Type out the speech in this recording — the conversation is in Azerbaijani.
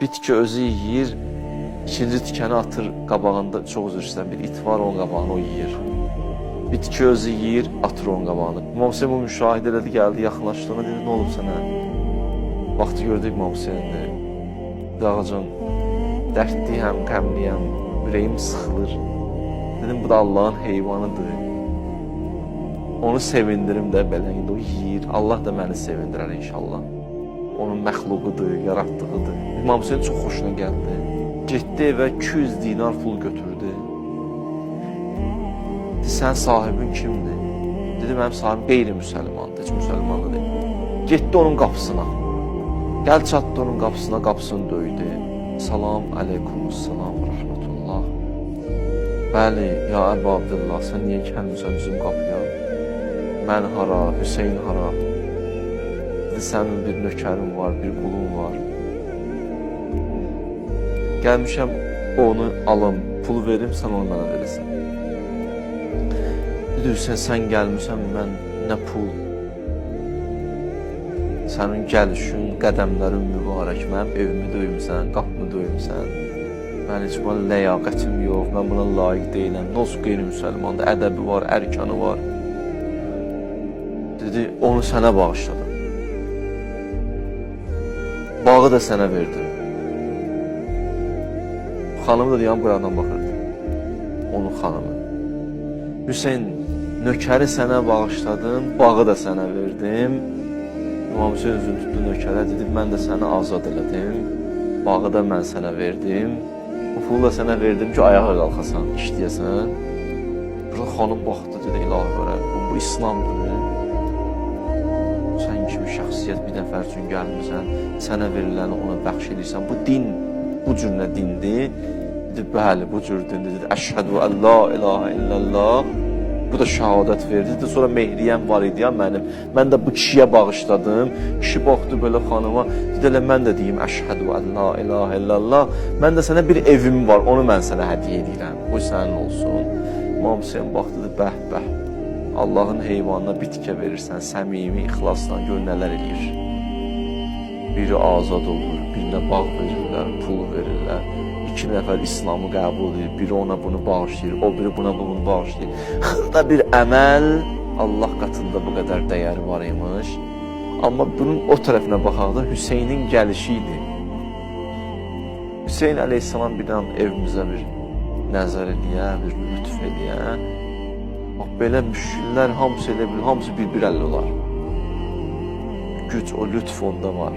Bitki özü yeyir, ikinci tikəni atır qabağında, çox üzr istəyirəm, bir it var onun qabağını o yeyir. Bitki özü yeyir, atır onun qabağını. İmam Hüseyin bu müşahidə elədi, gəldi, yaxınlaşdığına dedi, nə olub sənə? Vaxtı gördük İmam Hüseyin'di. Dağıcan, dərdliyəm, qəmliyəm, ürəyim sıxılır. Dedim, bu da Allah'ın heyvanıdır. Onu sevindirim də belə, indi o yeyir. Allah da məni sevindirər inşallah. Onun məxluqudur, yaratdığıdır. İmam Hüseyin çox xoşuna gəldi. Getdi evə 200 dinar pul götürdü. Dedi, sən sahibin kimdir? Dedi, mənim sahibim qeyri-müsəlmandır, heç müsəlmanlı deyil. Getdi onun qapısına. Gəl çatdı onun qapısına, qapısını döydü. Salam aleykum, salam rəhmətullah. Bəli, ya Əbu Abdullah, sən niyə gəlmirsən bizim qapıya? Mən hara, Hüseyin hara? Dedi, sənin bir nökərin var, bir qulun var. Gəlmişəm, onu alım, pul verim, sən onu mənə verirsən. Dedi, Hüseyin, sən gəlmirsən, mən nə pul? Sənin gəlişin, qədəmlərin mübarək, mənim evimi döymüsən, qapımı döymüsən. Mən heç buna ləyaqətim yox, mən buna layiq deyiləm. Nə olsun qeyri-müsəlmandır, ədəbi var, ərkanı var. Dedi, onu sənə bağışladım. Bağı da sənə verdim. Xanımı da deyən buradan baxırdı. Onun xanımı. Hüseyin, nökəri sənə bağışladım, bağı da sənə verdim. İmam Hüseyin üzünü tutdu nökərə, dedi, mən də səni azad elədim. Bağı da mən sənə verdim. Bu pulu da sənə verdim ki, ayağa qalxasan, işləyəsən. Burada xanım baxdı, dedi, ilahi verəm, bu İslamdır. Sən kimi şəxsiyyət bir nəfər üçün gəlmirsən, sənə veriləni ona bəxş edirsən. Bu din, bu cürlə dindir. Dedi, bəli, bu cür dindir. Dedi, əşhədü ən la ilahə illallah. Bu da şəhadət verdi. Dedi, sonra mehriyəm var idi ya mənim. Mən də bu kişiyə bağışladım. Kişi baxdı belə xanıma. Dedi, elə mən də deyim, əşhədü ən la ilahə illallah. Mən də sənə bir evim var, onu mən sənə hədiyyə edirəm. Bu sənin olsun. İmam Hüseyin baxdı, dedi, bəh, bəh. Allah'ın heyvanına bitki verirsən, səmimi, ixlasla gör nələr eləyir. Biri azad olur, birinə bağ verirlər, pul verirlər. 2 nəfər İslamı qəbul edir, biri ona bunu bağışlayır, o biri buna bunu bağışlayır. Xırda bir əməl Allah qatında bu qədər dəyəri var imiş. Amma bunun o tərəfinə baxaqda Hüseynin gəlişi idi. Hüseyin əleyhissalam bir an evimizə bir nəzər eləyə, bir lütf eləyə. Bax, belə müşkillər hamısı elə bilir, hamısı bir-bir əlli olar. Güc, o lütf onda var.